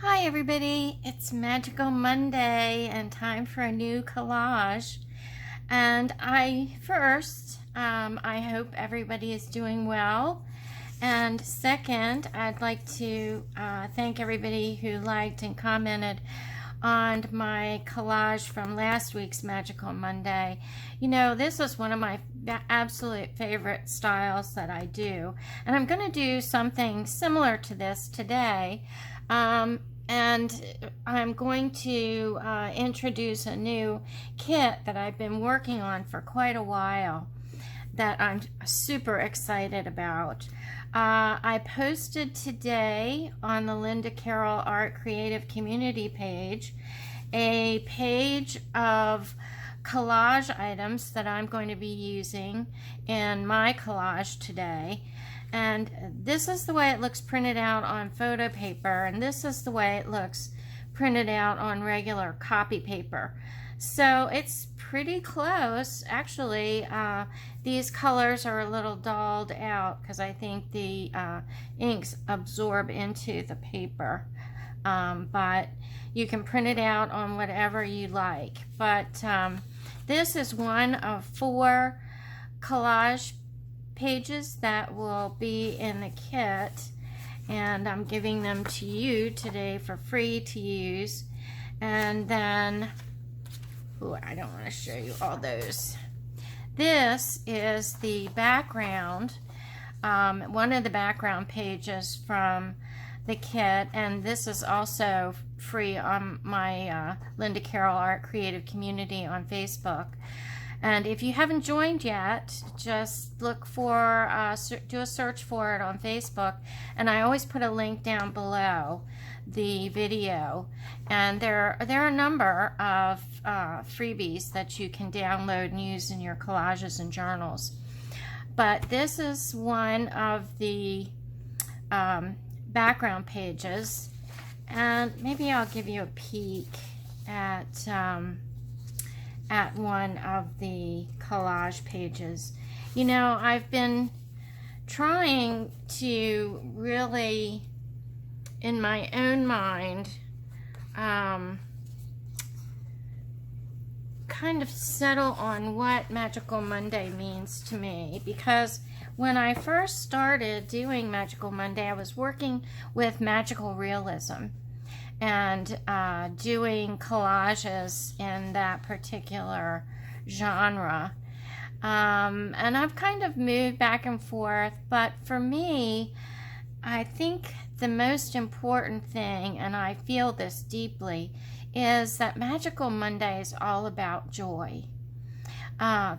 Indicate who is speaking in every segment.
Speaker 1: Hi everybody, it's Magical Monday and time for a new collage. And I hope everybody is doing well. And second, I'd like to thank everybody who liked and commented on my collage from last week's Magical Monday. You know, this is one of my absolute favorite styles that I do. And I'm going to do something similar to this today. And I'm going to introduce a new kit that I've been working on for quite a while that I'm super excited about. I posted today on the Linda Carroll Art Creative Community page a page of collage items that I'm going to be using in my collage today. And this is the way it looks printed out on photo paper, and this is the way it looks printed out on regular copy paper. So it's pretty close. Actually, these colors are a little dulled out because I think the inks absorb into the paper. But you can print it out on whatever you like. But this is one of 4 collage pages that will be in the kit, and I'm giving them to you today for free to use. And then, I don't want to show you all those. This is the background, one of the background pages from the kit, and this is also free on my Linda Carroll Art Creative Community on Facebook. And if you haven't joined yet, just look for, do a search for it on Facebook. And I always put a link down below the video. And there are a number of freebies that you can download and use in your collages and journals. But this is one of the background pages. And maybe I'll give you a peek at one of the collage pages. You know, I've been trying to really, in my own mind, kind of settle on what Magical Monday means to me, because when I first started doing Magical Monday, I was working with magical realism and doing collages in that particular genre. And I've kind of moved back and forth, but for me, I think the most important thing, and I feel this deeply, is that Magical Monday is all about joy.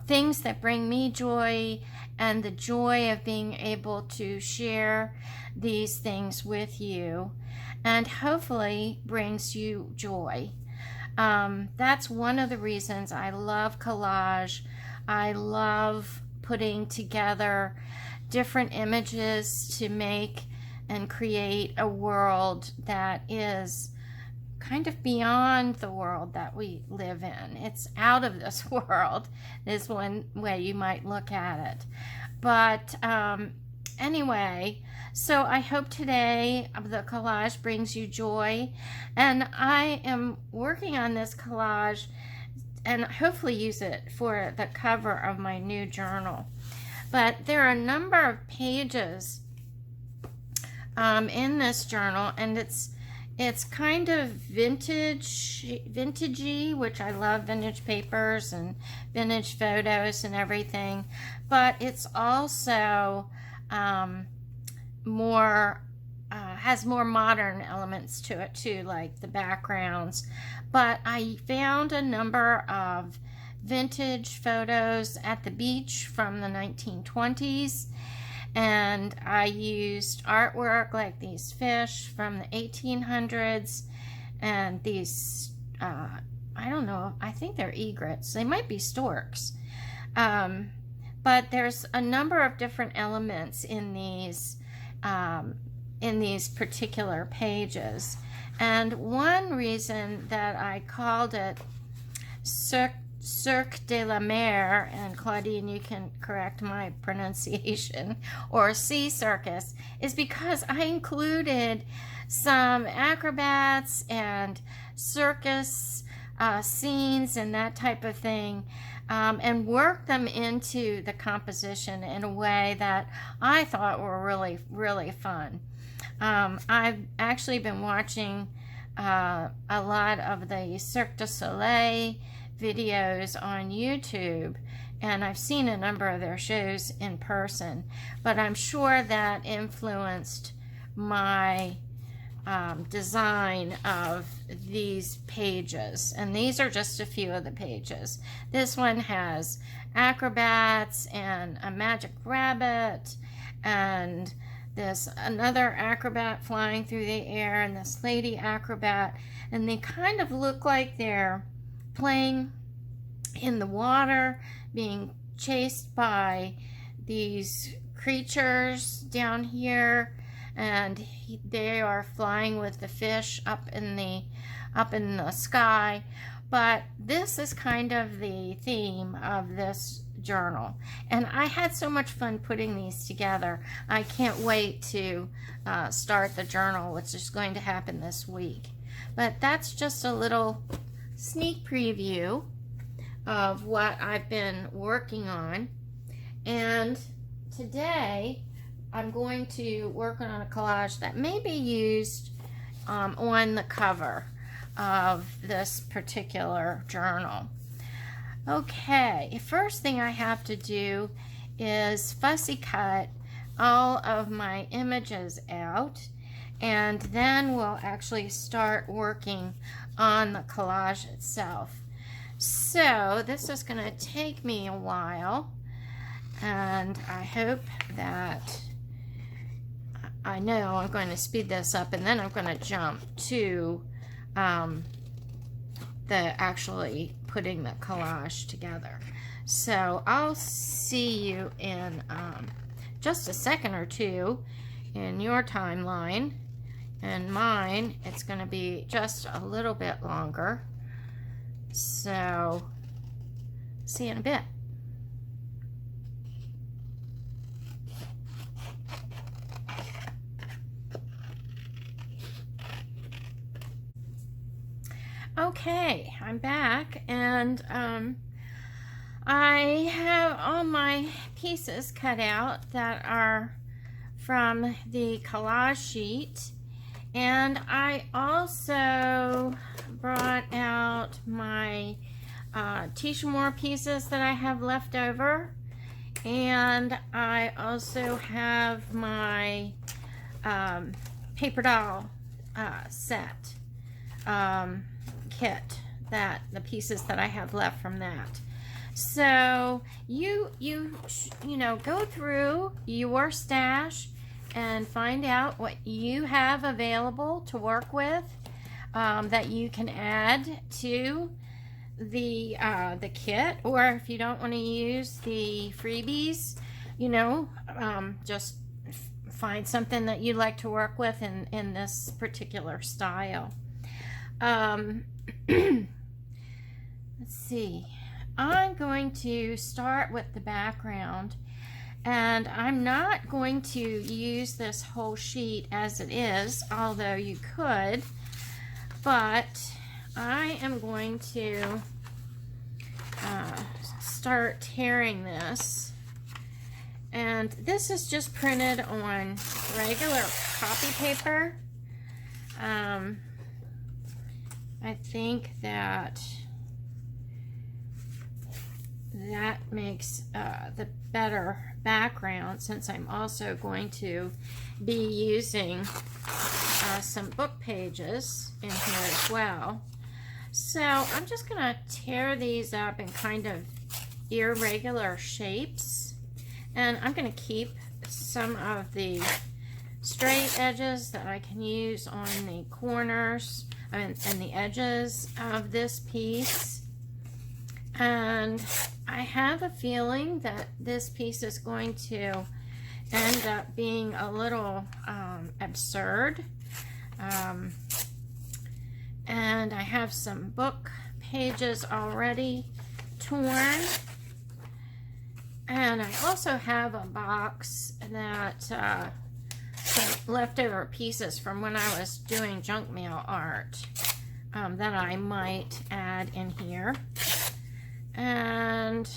Speaker 1: Things that bring me joy, and the joy of being able to share these things with you, and hopefully brings you joy. That's one of the reasons I love collage. I love putting together different images to make and create a world that is kind of beyond the world that we live in. It's out of this world, is one way you might look at it. But anyway, so I hope today the collage brings you joy, and I am working on this collage and hopefully use it for the cover of my new journal. But there are a number of pages in this journal, and it's kind of vintagey, which I love vintage papers and vintage photos and everything, but it's also has more modern elements to it too, like the backgrounds. But I found a number of vintage photos at the beach from the 1920s, and I used artwork like these fish from the 1800s, and these I don't know, I think they're egrets, they might be storks, but there's a number of different elements in these particular pages. And one reason that I called it Cirque de la Mer, and Claudine, you can correct my pronunciation, or Sea Circus, is because I included some acrobats and circus scenes and that type of thing, and work them into the composition in a way that I thought were really, really fun. I've actually been watching a lot of the Cirque du Soleil videos on YouTube, and I've seen a number of their shows in person, but I'm sure that influenced my design of these pages. And these are just a few of the pages. This one has acrobats and a magic rabbit, and there's another acrobat flying through the air, and this lady acrobat, and they kind of look like they're playing in the water, being chased by these creatures down here, and they are flying with the fish up in the sky. But this is kind of the theme of this journal, and I had so much fun putting these together. I can't wait to start the journal, which is going to happen this week. But that's just a little sneak preview of what I've been working on. And today I'm going to work on a collage that may be used on the cover of this particular journal. Okay, first thing I have to do is fussy cut all of my images out, and then we'll actually start working on the collage itself. So this is going to take me a while, and I hope that I know I'm going to speed this up, and then I'm going to jump to the actually putting the collage together. So I'll see you in just a second or two in your timeline. And mine, it's going to be just a little bit longer. So see you in a bit. Okay, I'm back, and I have all my pieces cut out that are from the collage sheet, and I also brought out my Teesha Moore pieces that I have left over, and I also have my paper doll set kit, that the pieces that I have left from that. So you know, go through your stash and find out what you have available to work with, that you can add to the kit, or if you don't want to use the freebies, you know, just find something that you like to work with in this particular style. Let's see, I'm going to start with the background, and I'm not going to use this whole sheet as it is, although you could, but I am going to start tearing this. And this is just printed on regular copy paper. I think that makes the better background, since I'm also going to be using some book pages in here as well. So I'm just going to tear these up in kind of irregular shapes, and I'm going to keep some of the straight edges that I can use on the corners and the edges of this piece. And I have a feeling that this piece is going to end up being a little absurd. And I have some book pages already torn. And I also have a box that some leftover pieces from when I was doing junk mail art that I might add in here. And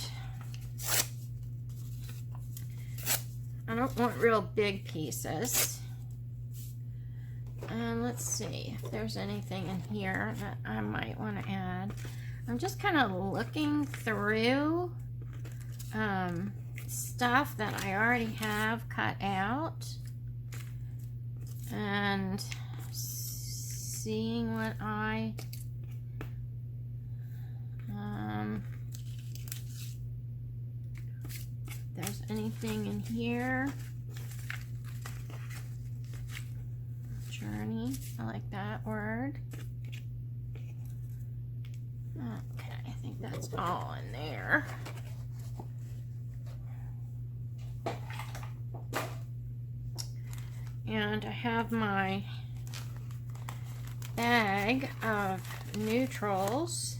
Speaker 1: I don't want real big pieces. And let's see if there's anything in here that I might want to add. I'm just kind of looking through stuff that I already have cut out and seeing what I if there's anything in here. Journey, I like that word. Okay, I think that's all in there. And I have my bag of neutrals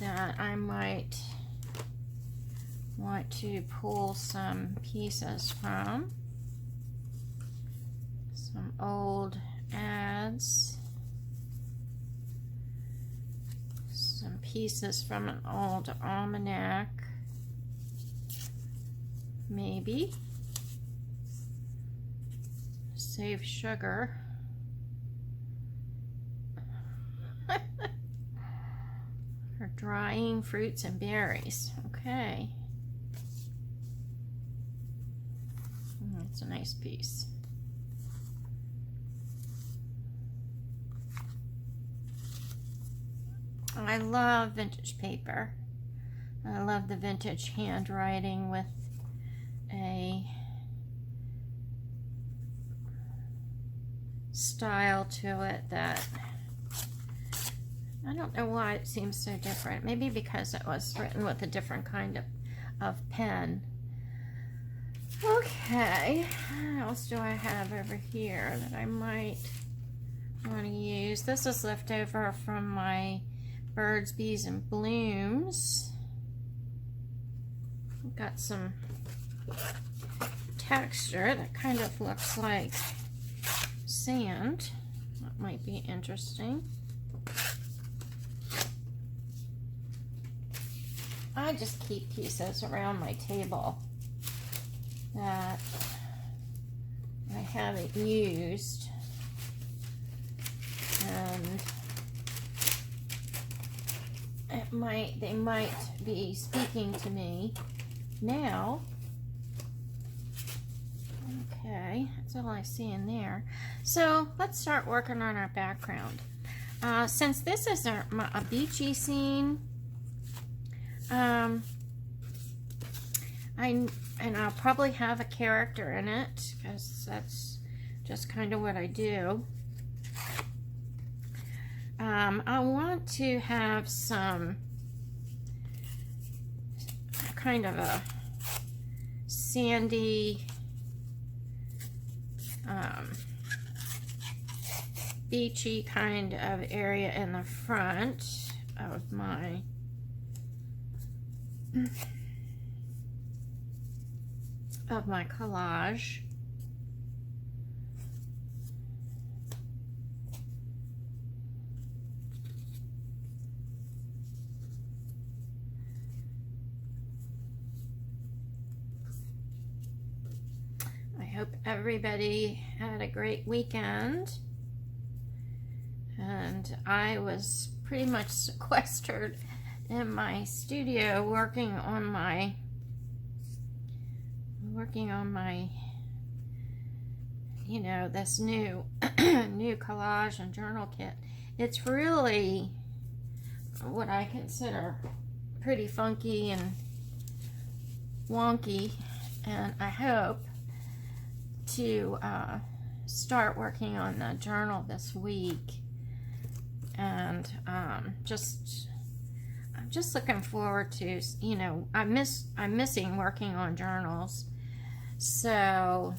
Speaker 1: that I might want to pull some pieces from. Some old ads, some pieces from an old almanac, maybe. Save sugar. For drying fruits and berries. Okay. That's a nice piece. I love vintage paper. I love the vintage handwriting with a style to it that I don't know why it seems so different. Maybe because it was written with a different kind of pen. Okay, what else do I have over here that I might want to use? This is left over from my Birds, Bees, and Blooms. I've got some texture that kind of looks like sand. That might be interesting. I just keep pieces around my table that I haven't used, and they might be speaking to me now. Okay, that's all I see in there. So let's start working on our background. Since this is a beachy scene, I'll probably have a character in it because that's just kind of what I do. I want to have some kind of a sandy, beachy kind of area in the front of my collage. I hope everybody had a great weekend, and I was pretty much sequestered in my studio working on my you know, this new new collage and journal kit. It's really what I consider pretty funky and wonky, and I hope to start working on the journal this week. And I'm just looking forward to, you know, I'm missing working on journals, so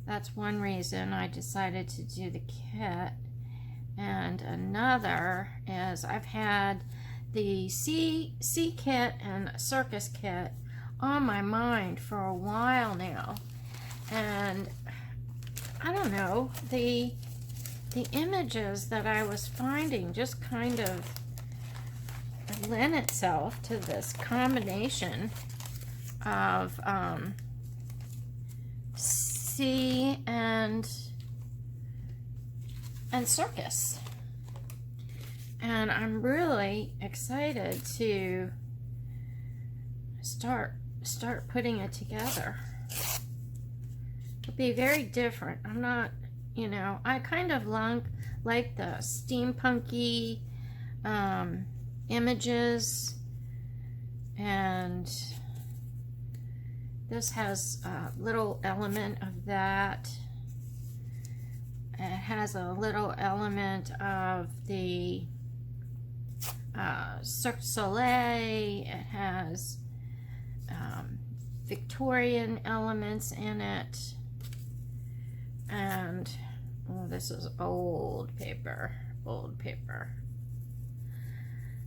Speaker 1: that's one reason I decided to do the kit. And another is I've had the sea kit and circus kit on my mind for a while now, And I don't know, the images that I was finding just kind of lent itself to this combination of sea and circus. And I'm really excited to start putting it together. It'll be very different. I'm not, you know, I kind of like the steampunky images, and this has a little element of that. It has a little element of the Cirque du Soleil. It has Victorian elements in it. And oh, this is old paper.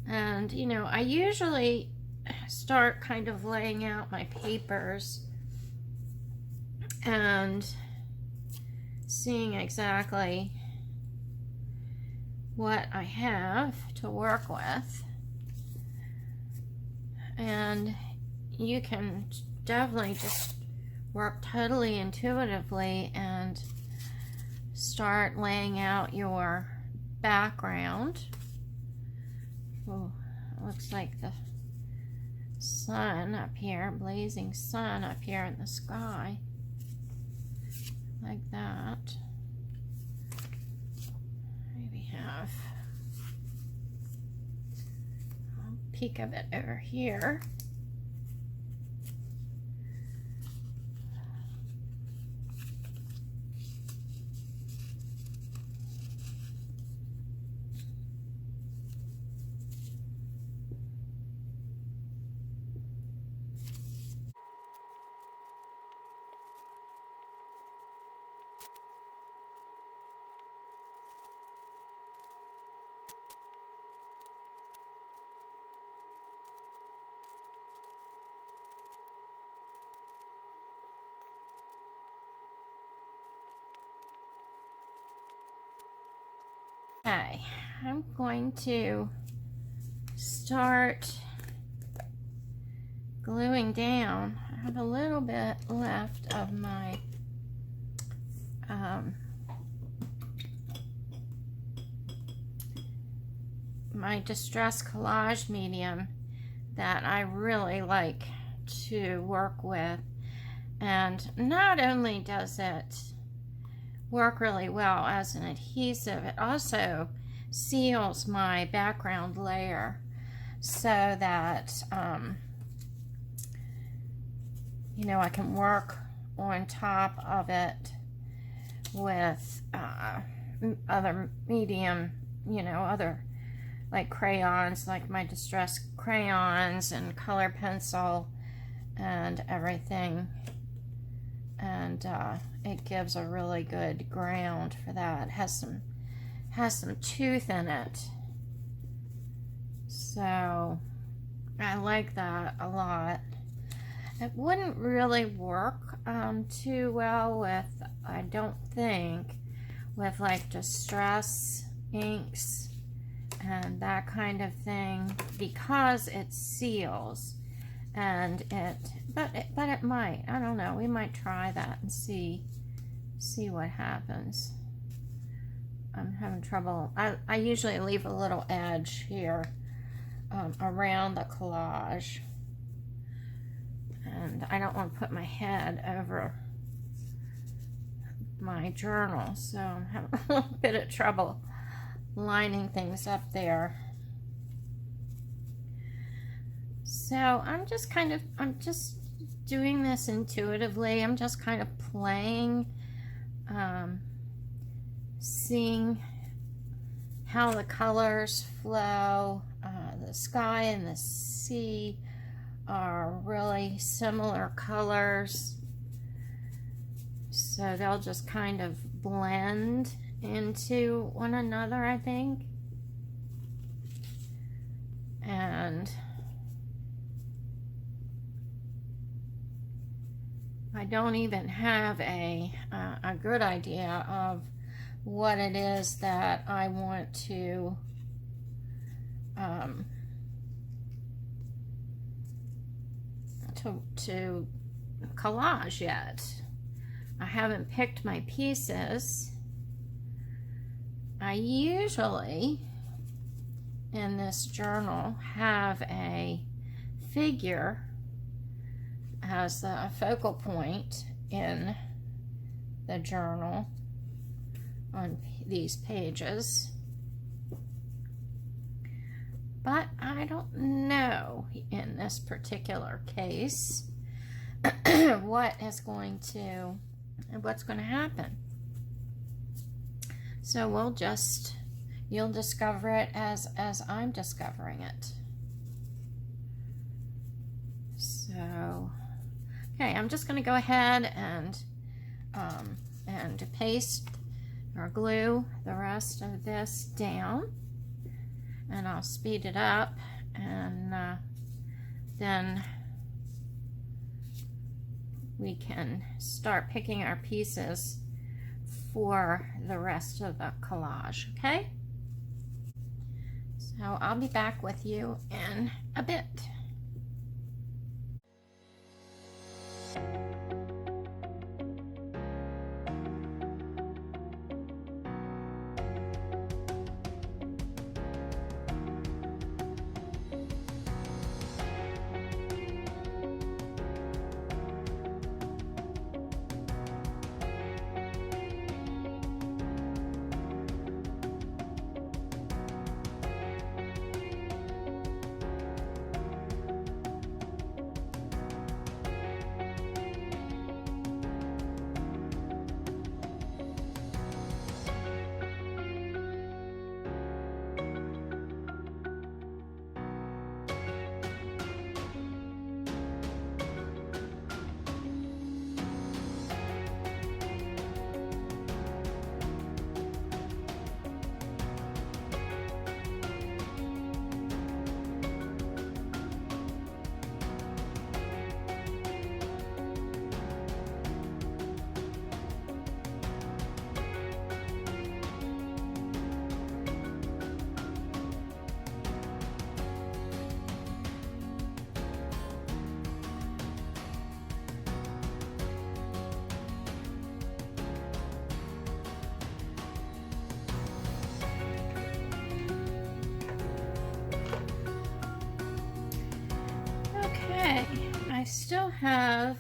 Speaker 1: And you know, I usually start kind of laying out my papers and seeing exactly what I have to work with. And you can definitely just work totally intuitively and start laying out your background. Oh, looks like the sun up here, blazing sun up here in the sky, like that. Maybe have a peek of it over here. Okay, I'm going to start gluing down. I have a little bit left of my my distress collage medium that I really like to work with. And not only does it work really well as an adhesive, it also seals my background layer so that you know, I can work on top of it with other medium, you know, other like crayons, like my distress crayons and color pencil and everything. And it gives a really good ground for that. It has some tooth in it, so I like that a lot. It wouldn't really work too well with, I don't think, with like distress inks and that kind of thing, because it seals. And but it might, I don't know, we might try that and see what happens. I'm having trouble. I usually leave a little edge here around the collage, and I don't want to put my head over my journal, so I'm having a little bit of trouble lining things up there. So I'm just doing this intuitively. I'm just kind of playing, seeing how the colors flow. The sky and the sea are really similar colors, so they'll just kind of blend into one another, I think. And I don't even have a good idea of what it is that I want to collage yet. I haven't picked my pieces. I usually in this journal have a figure as a focal point in the journal on these pages, but I don't know in this particular case what's going to happen. So you'll discover it as I'm discovering it. So, okay, I'm just going to go ahead and paste or glue the rest of this down, and I'll speed it up, and then we can start picking our pieces for the rest of the collage, okay? So I'll be back with you in a bit. I still have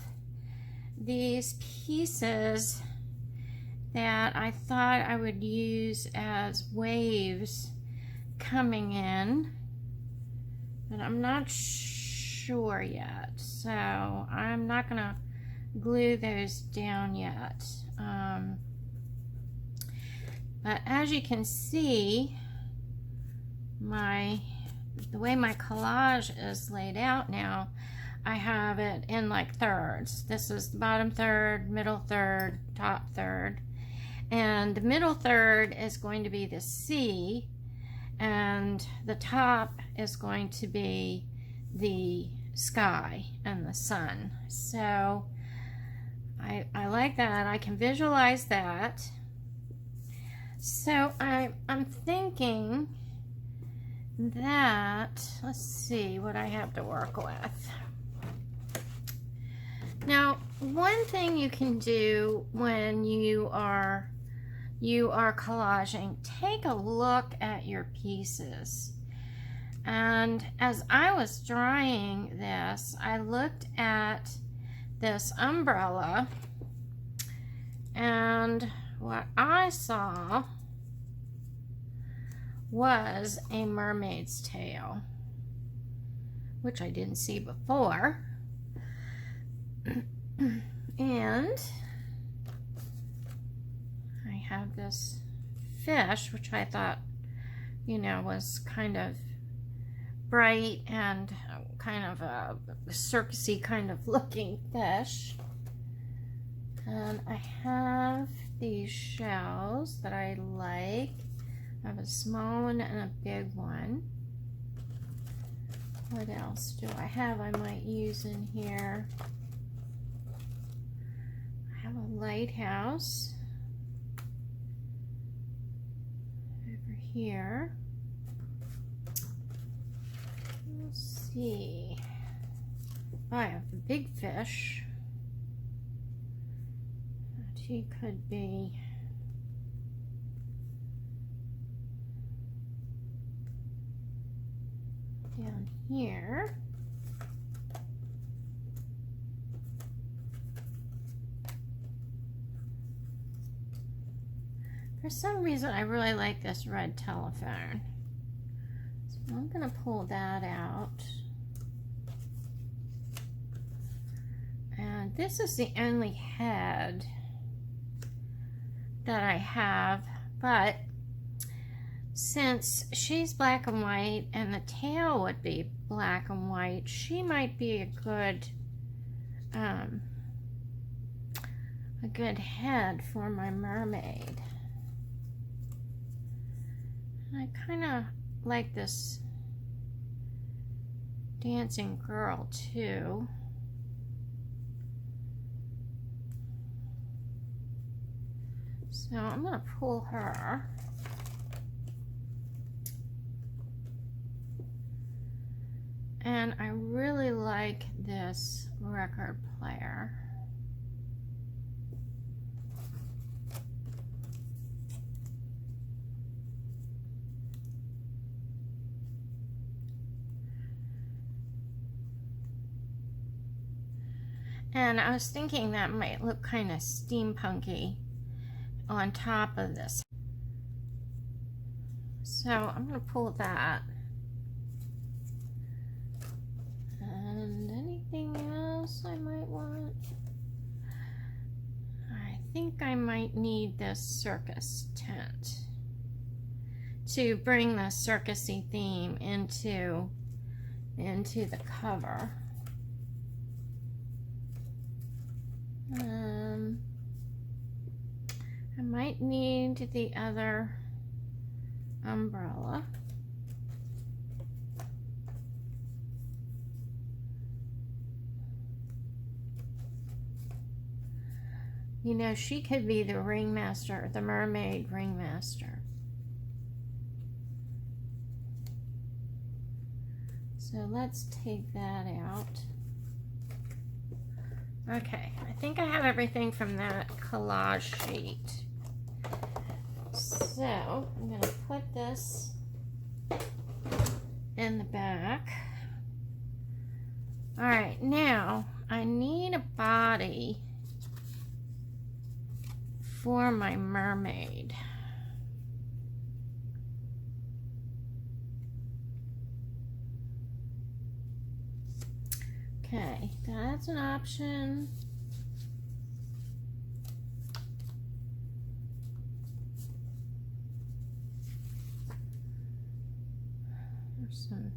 Speaker 1: these pieces that I thought I would use as waves coming in, but I'm not sure yet, so I'm not gonna glue those down yet. But as you can see, the way my collage is laid out now, I have it in like thirds. This is the bottom third, middle third, top third. And the middle third is going to be the sea, and the top is going to be the sky and the sun. So I like that. I can visualize that. So I'm thinking that, let's see what I have to work with. Now, one thing you can do when you are collaging, take a look at your pieces. And as I was drawing this, I looked at this umbrella, and what I saw was a mermaid's tail, which I didn't see before. And I have this fish, which I thought, was kind of bright and kind of a circus-y kind of looking fish. And I have these shells that I like. I have a small one and a big one. What else do I have I might use in here? have a lighthouse over here. Let's see. Oh, I have the big fish. She could be down here. For some reason, I really like this red telephone. So I'm going to pull that out. And this is the only head that I have, but since she's black and white and the tail would be black and white, she might be a good head for my mermaid. And I kind of like this dancing girl too. So I'm going to pull her. And I really like this record player. And I was thinking that might look kind of steampunky on top of this. So I'm going to pull that. And anything else I might want? I think I might need this circus tent to bring the circusy theme into the cover. I might need the other umbrella. You know, she could be the ringmaster, the mermaid ringmaster. So let's take that out. Okay, I think I have everything from that collage sheet. So I'm going to put this in the back. All right, now I need a body for my mermaid. Okay, that's an option. There's some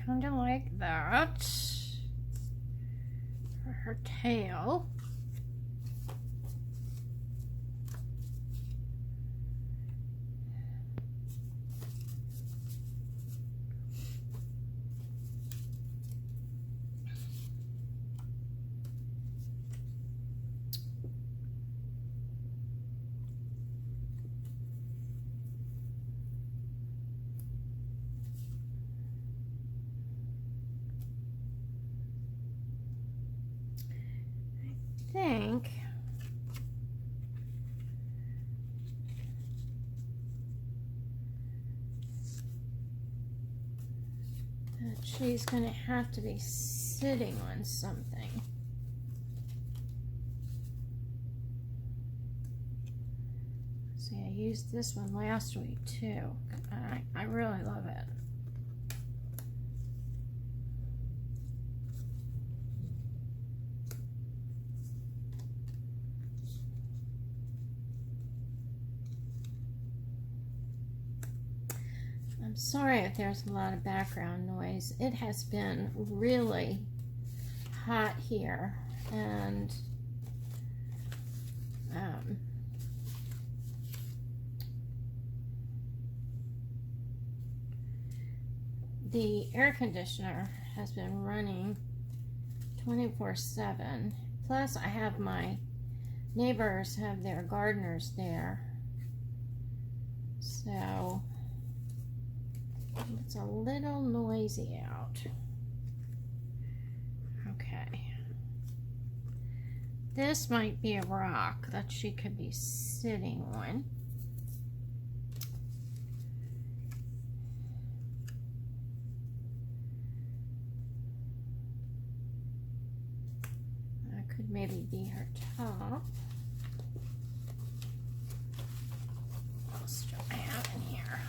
Speaker 1: kind of like that for her tail. Think that she's going to have to be sitting on something. See, I used this one last week too. I really love it. I'm sorry if there's a lot of background noise. It has been really hot here, and the air conditioner has been running 24/7. Plus, I have my neighbors have their gardeners there, so it's a little noisy out. Okay. This might be a rock that she could be sitting on. That could maybe be her top. What else do I have in here?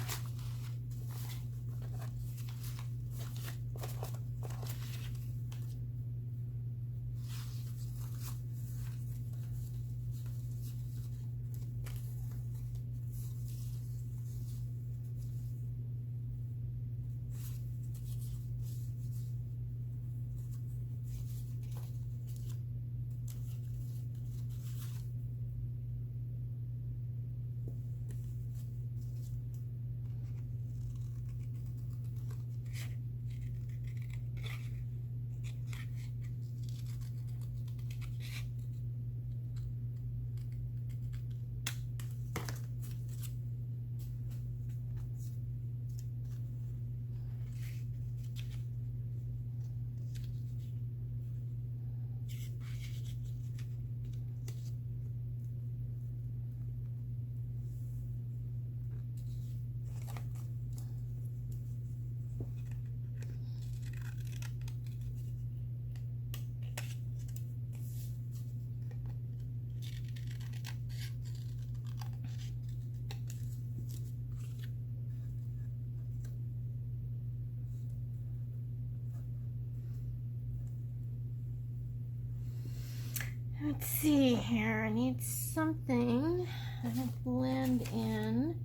Speaker 1: Let's see here. I need something to blend in.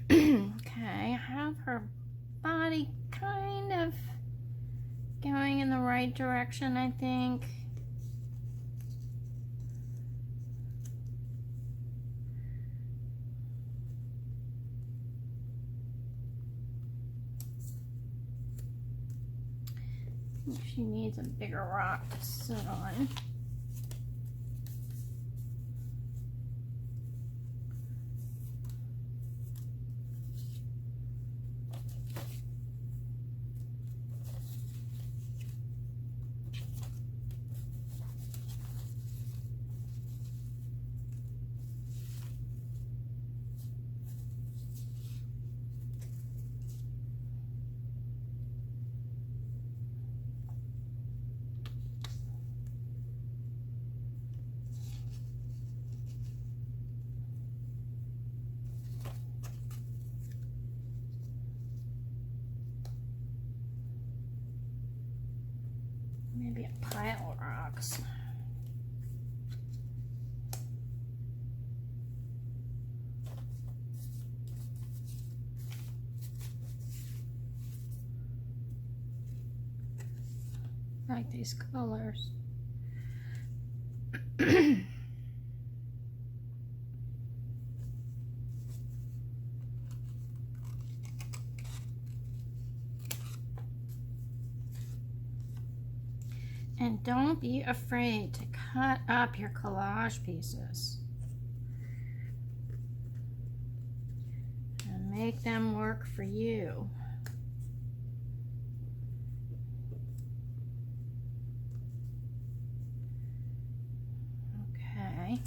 Speaker 1: Okay, I have her body kind of going in the right direction, I think. She needs a bigger rock to sit on. Maybe a pile of rocks. I like these colors. And don't be afraid to cut up your collage pieces and make them work for you. Okay.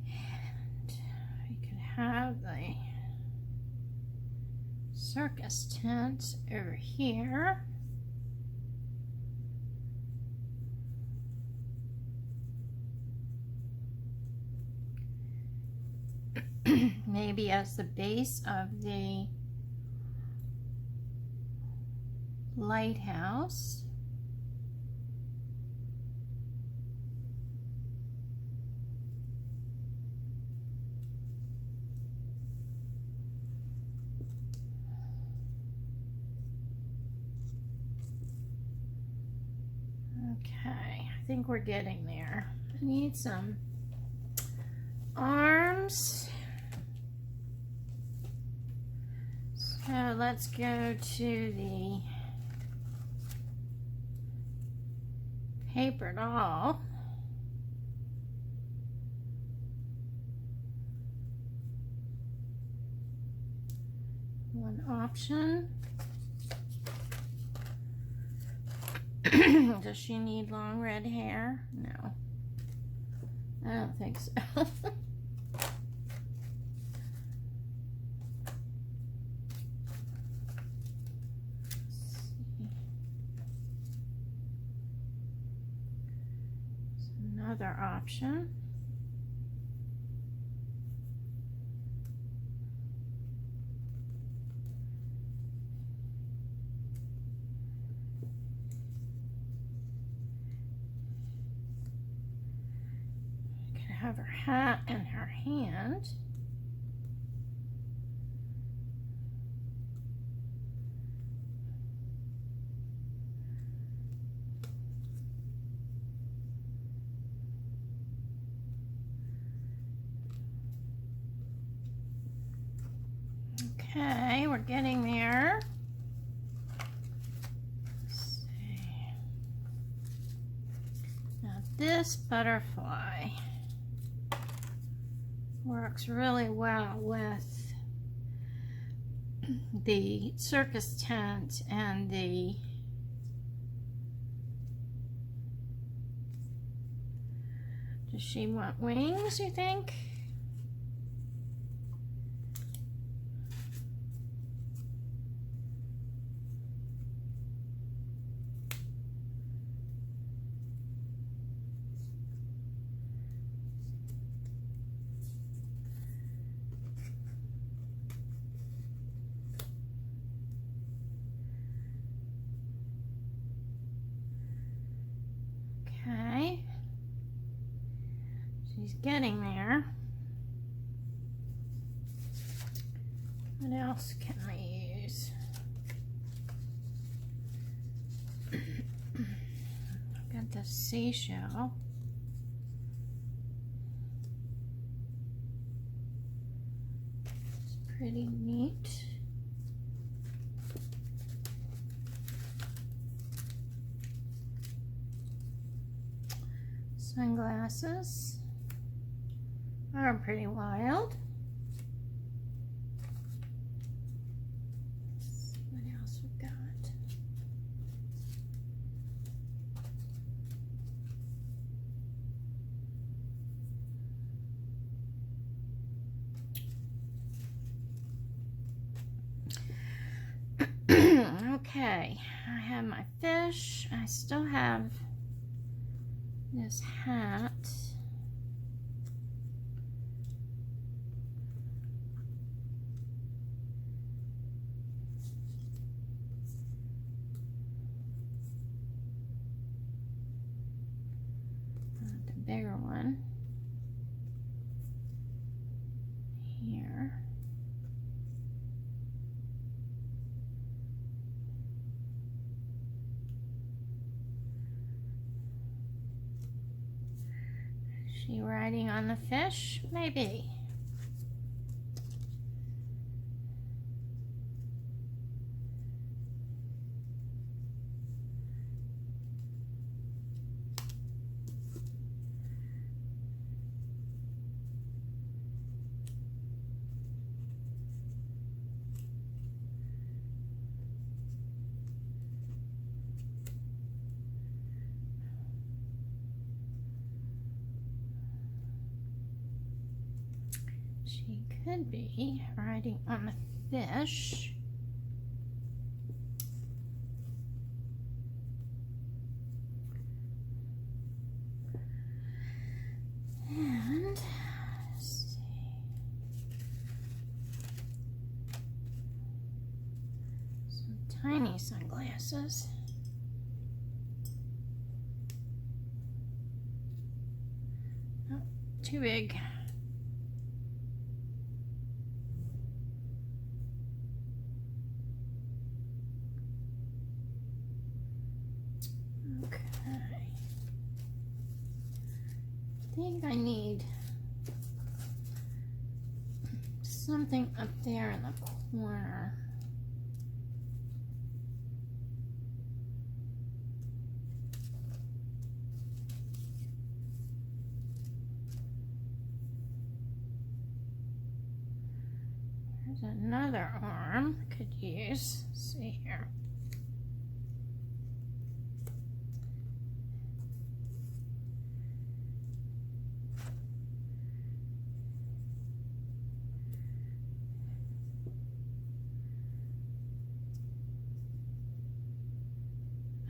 Speaker 1: And we can have the circus tent over here. Maybe as the base of the lighthouse. Okay, I think we're getting there. I need some arms. So let's go to the paper doll. One option. Does she need long red hair? No. I don't think so. Another option. We can have her hat in her hand. Okay, we're getting there. Let's see. Now this butterfly works really well with the circus tent and the does she want wings, you think? Okay, she's getting there. What else can I use? I've got the seashell. It's pretty neat. Sunglasses are pretty wild. Let's see what else we've got. Okay, I have my fish. I still have this hat. The bigger one here. She riding on the fish? Maybe. She could be riding on a fish. And let's see. Some tiny sunglasses. Oh, too big. Okay. I think I need something up there in the corner. There's another arm I could use. Let's see here.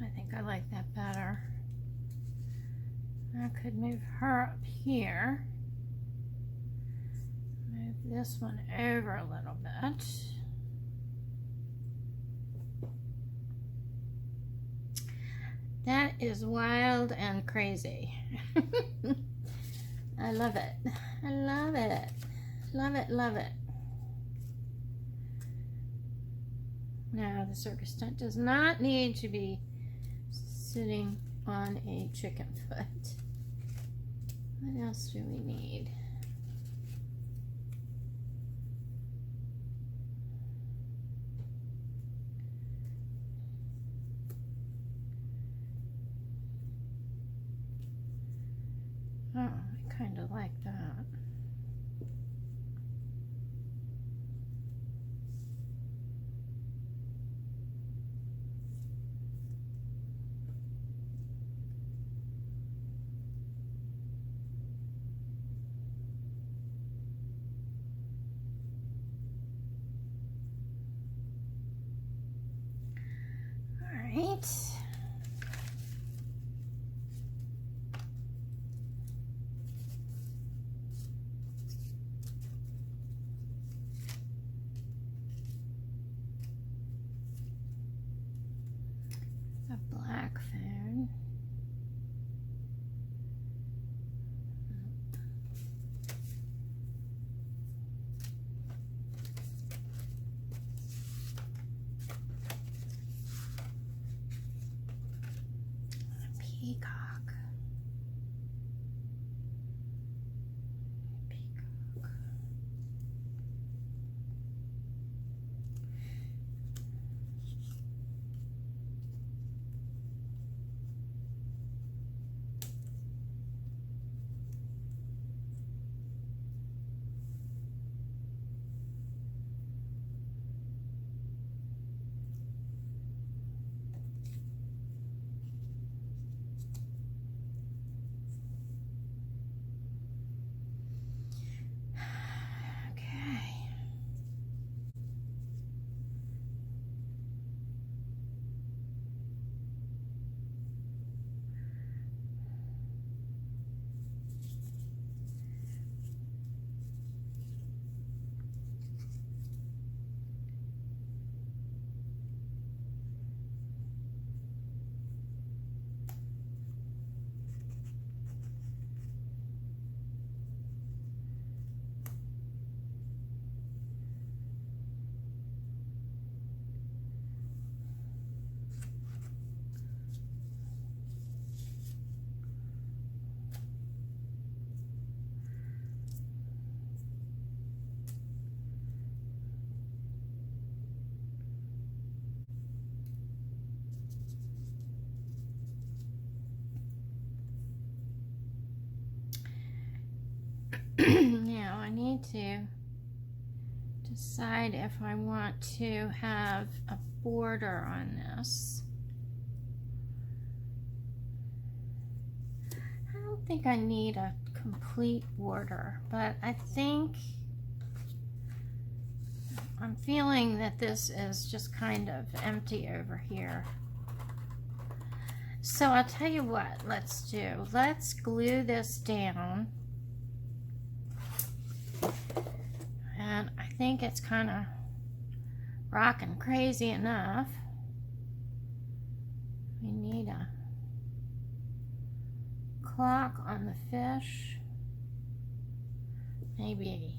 Speaker 1: I think I like that better. I could move her up here. Move this one over a little bit. That is wild and crazy. I love it. I love it. Love it, love it. Now the circus tent does not need to be sitting on a chicken foot. What else do we need? Oh, I kind of like that. Right. A black fan. Peacock. Peacock. Now I need to decide if I want to have a border on this. I don't think I need a complete border, but I think I'm feeling that this is just kind of empty over here. So I'll tell you what let's do. Let's glue this down. And I think it's kind of rocking crazy enough. We need a clock on the fish. Maybe.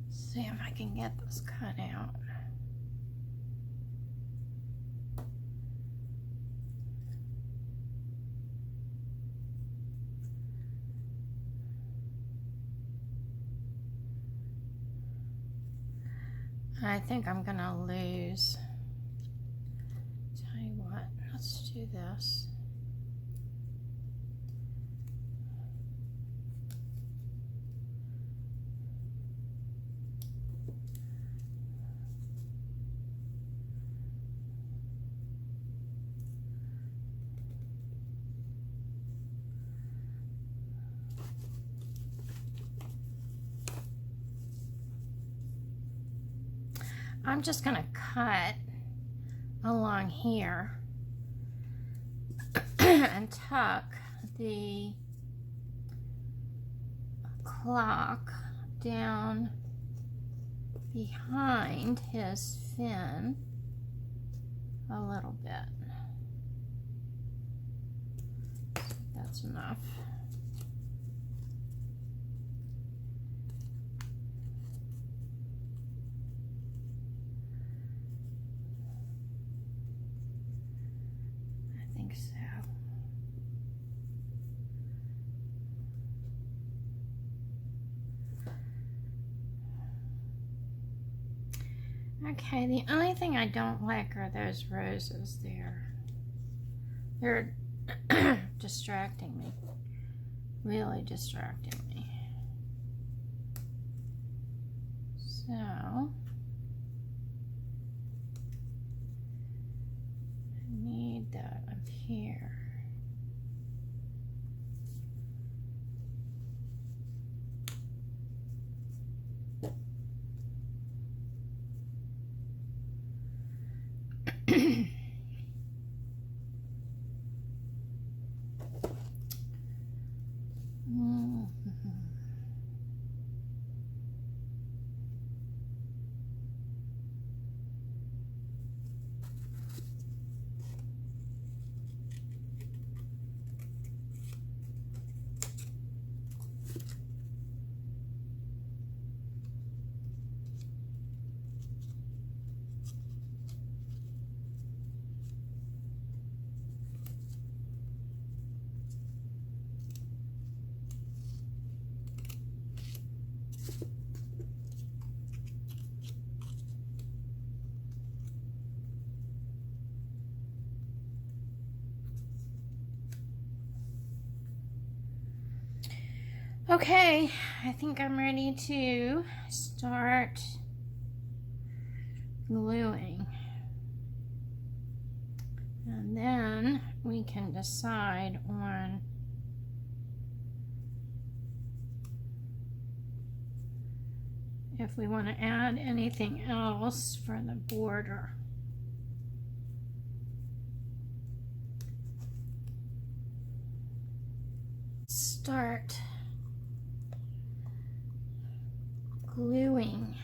Speaker 1: See if I can get this cut out. I think I'm gonna lose. Tell you what, let's do this. I'm just going to cut along here and tuck the clock down behind his fin a little bit. That's enough. So okay, the only thing I don't like are those roses there. They're distracting me, really distracting me. So I need that up here. Okay, I think I'm ready to start gluing. And then we can decide on if we want to add anything else for the border. Start gluing.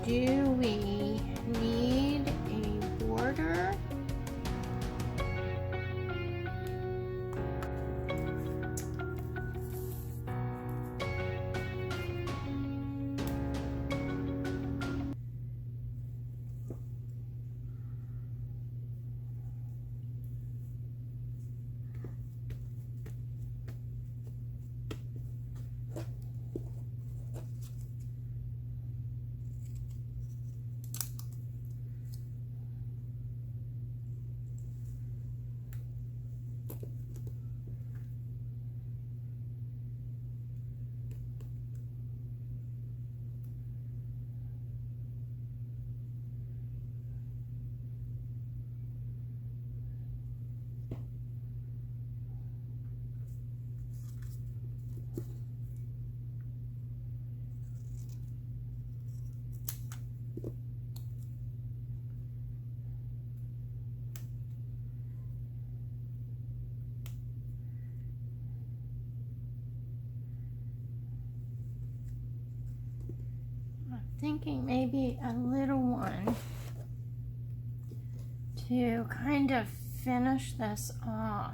Speaker 1: do we need a border? Thinking maybe a little one to kind of finish this off.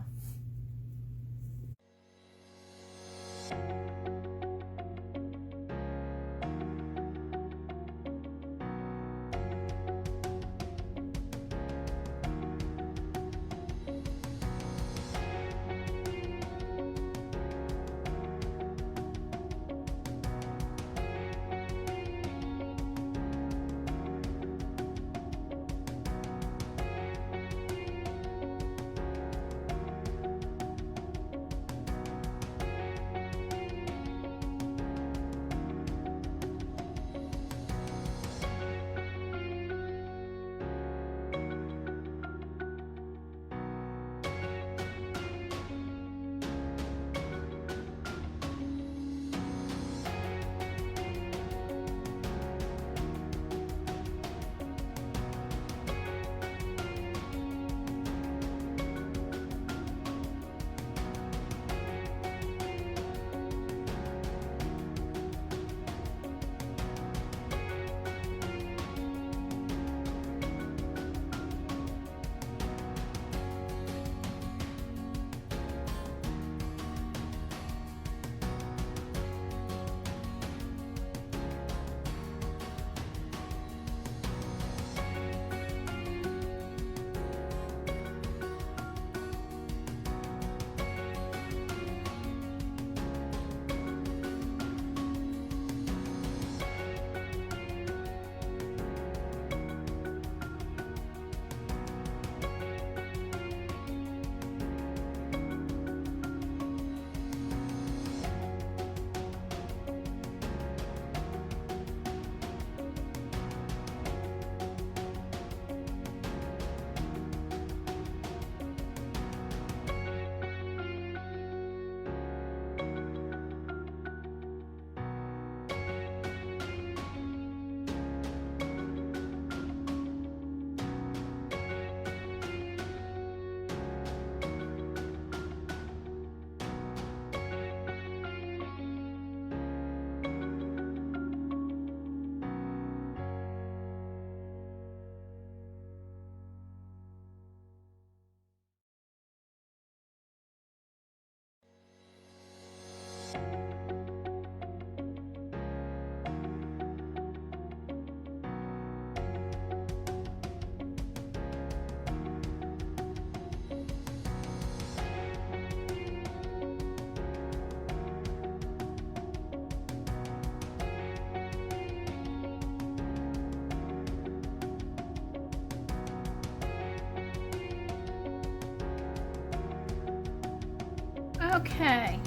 Speaker 1: Okay,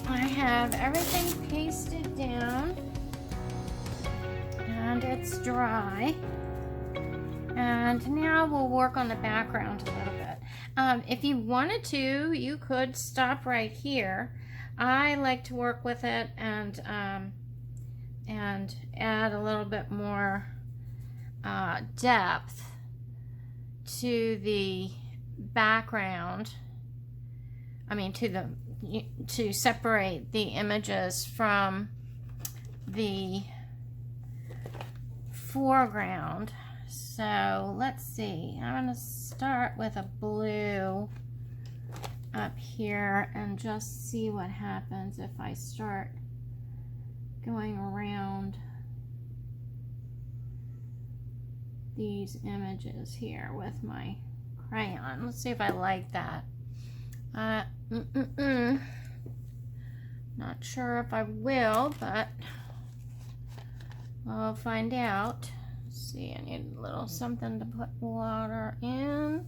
Speaker 1: I have everything pasted down and it's dry, and now we'll work on the background a little bit. If you wanted to, you could stop right here. I like to work with it and add a little bit more depth to the background. I mean, to separate the images from the foreground. So let's see, I'm going to start with a blue up here and just see what happens if I start going around these images here with my crayon. Let's see if I like that. Not sure if I will, but I'll find out. Let's see, I need a little something to put water in.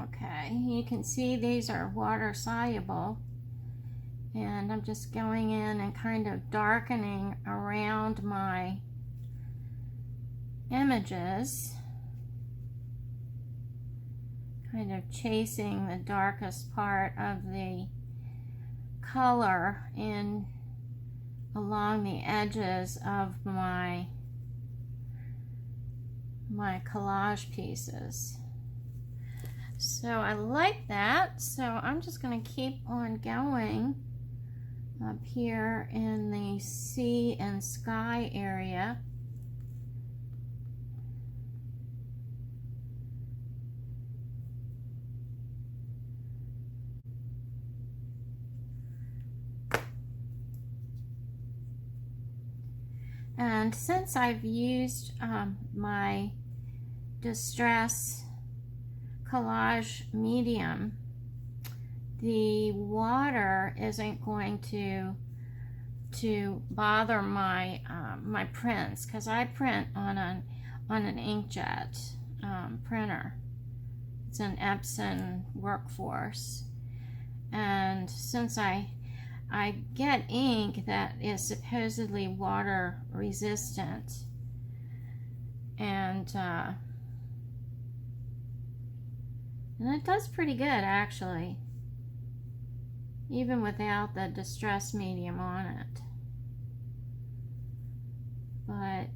Speaker 1: Okay, you can see these are water soluble, and I'm just going in and kind of darkening around my images, kind of chasing the darkest part of the color in along the edges of my collage pieces. So I like that, so I'm just going to keep on going up here in the sea and sky area. And since I've used my distress collage medium, the water isn't going to bother my my prints, because I print on an inkjet printer. It's an Epson Workforce, and since I get ink that is supposedly water resistant, and it does pretty good actually, even without the distress medium on it. But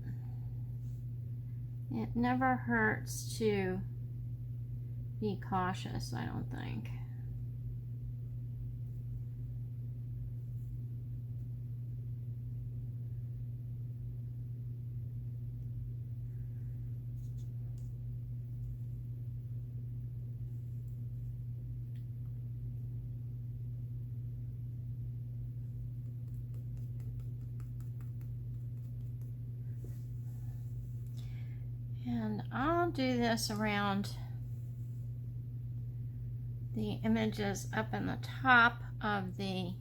Speaker 1: it never hurts to be cautious, I don't think. And I'll do this around the images up in the top of the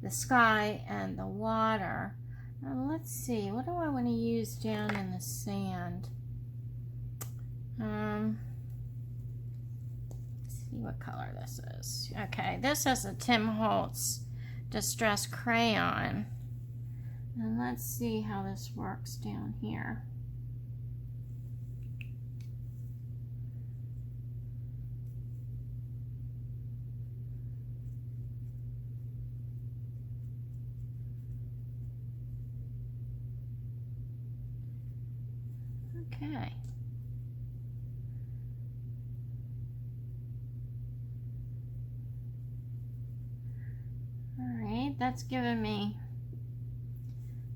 Speaker 1: sky and the water. And let's see, what do I want to use down in the sand? Let's see what color this is. Okay, this is a Tim Holtz Distress Crayon. And let's see how this works down here. Okay. All right, that's given me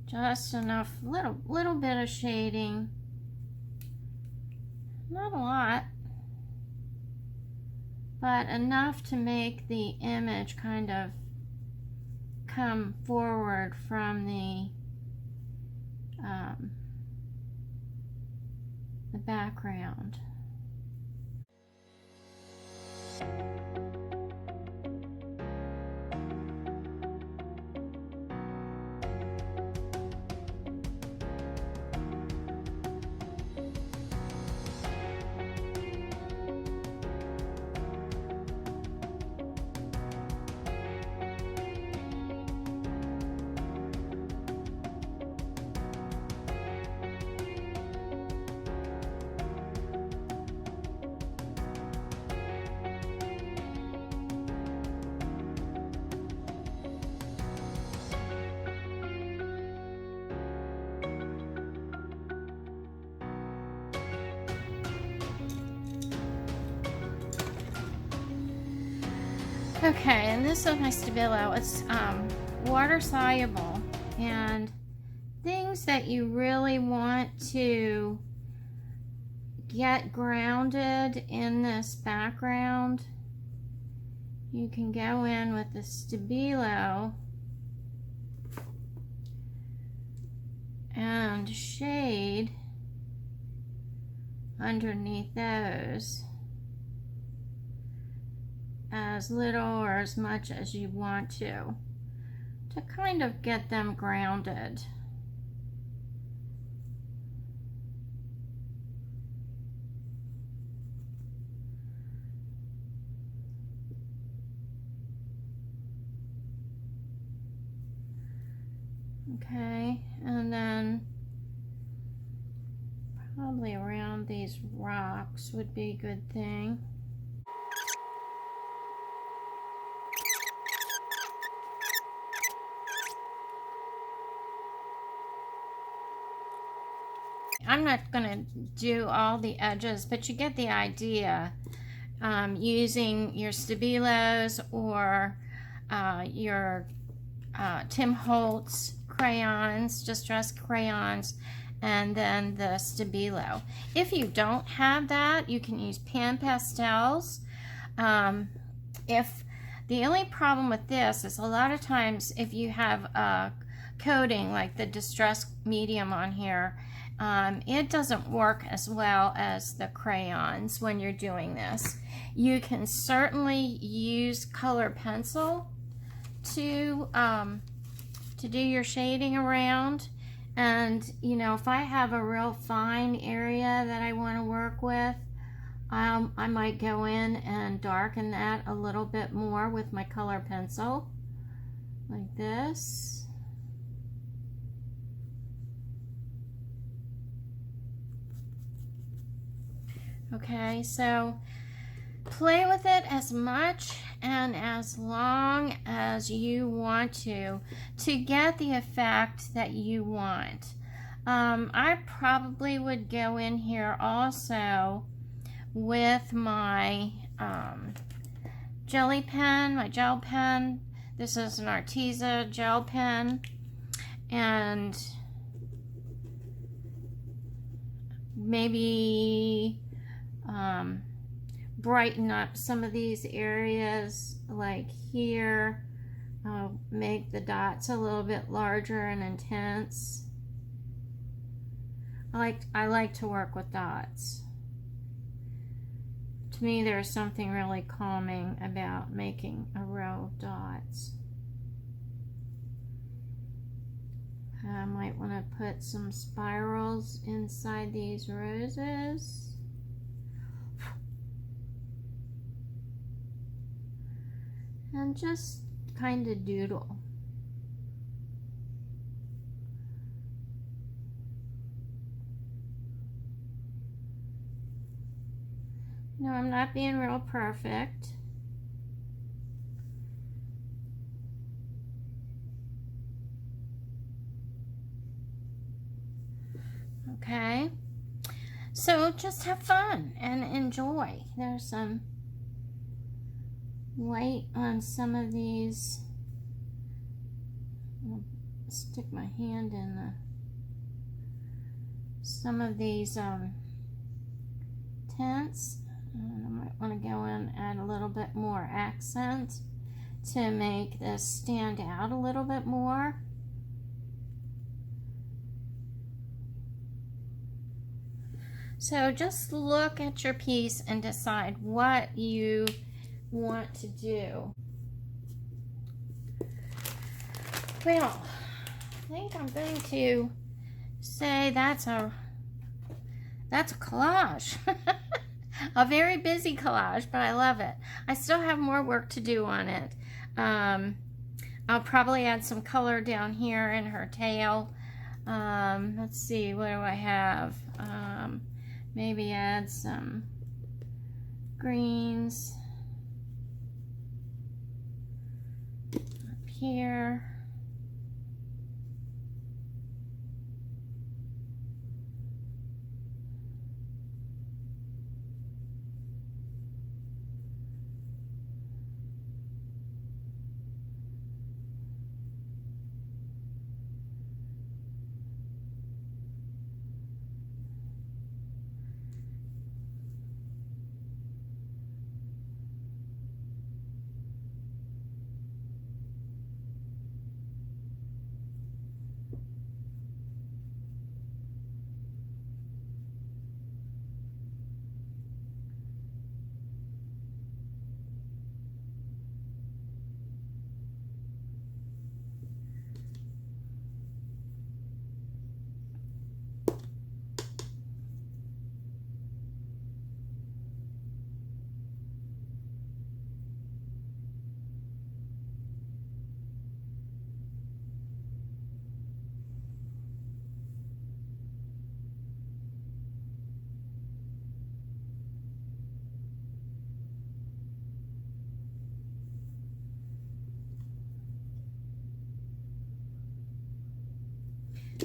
Speaker 1: just enough, little bit of shading, not a lot, but enough to make the image kind of come forward from the background. Okay, and this is my Stabilo. It's water soluble, and things that you really want to get grounded in this background, you can go in with the Stabilo and shade underneath those as little or as much as you want to kind of get them grounded. Okay, and then probably around these rocks would be a good thing. I'm not going to do all the edges, but you get the idea. Using your Stabilos or your Tim Holtz crayons, distressed crayons, and then the Stabilo. If you don't have that, you can use pan pastels. If the only problem with this is a lot of times if you have a coating like the distressed medium on here, it doesn't work as well as the crayons when you're doing this. You can certainly use color pencil to do your shading around, and you know, if I have a real fine area that I want to work with, I might go in and darken that a little bit more with my color pencil like this. Okay, so play with it as much and as long as you want to get the effect that you want. I probably would go in here also with my jelly pen, my gel pen. This is an Arteza gel pen, and maybe brighten up some of these areas, like here. Make the dots a little bit larger and intense. I like to work with dots. To me, there's something really calming about making a row of dots. I might want to put some spirals inside these roses. And just kind of doodle. No, I'm not being real perfect. Okay, so just have fun and enjoy. There's some white on some of these. I'll stick my hand in some of these tints. And I might want to go in and add a little bit more accent to make this stand out a little bit more. So just look at your piece and decide what you want to do. Well, I think I'm going to say that's a collage. A very busy collage, but I love it. I still have more work to do on it. I'll probably add some color down here in her tail. Let's see, what do I have? Maybe add some greens up here.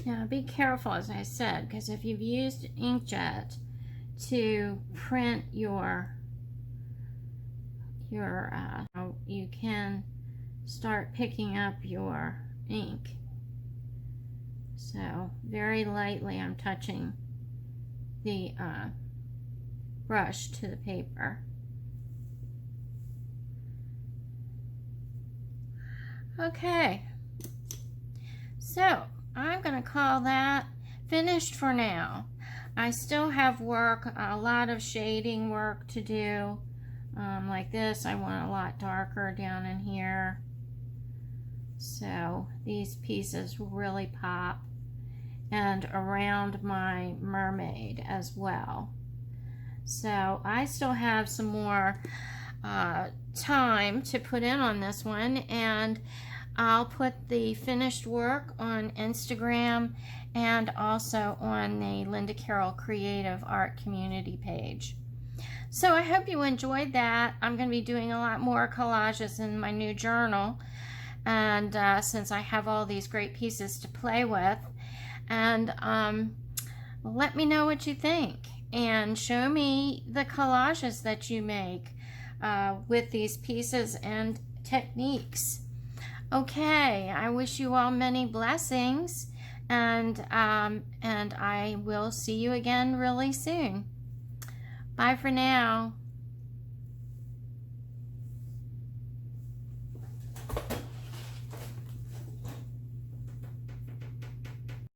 Speaker 1: Now be careful, as I said, because if you've used inkjet to print your you can start picking up your ink. So very lightly I'm touching the brush to the paper. Okay, so I'm going to call that finished for now. I still have work, a lot of shading work to do. Like this, I want a lot darker down in here. So these pieces will really pop. And around my mermaid as well. So I still have some more time to put in on this one, and I'll put the finished work on Instagram and also on the Linda Carroll Creative Art Community page. So I hope you enjoyed that. I'm going to be doing a lot more collages in my new journal, and since I have all these great pieces to play with. And let me know what you think, and show me the collages that you make with these pieces and techniques. Okay, I wish you all many blessings, and I will see you again really soon. Bye for now.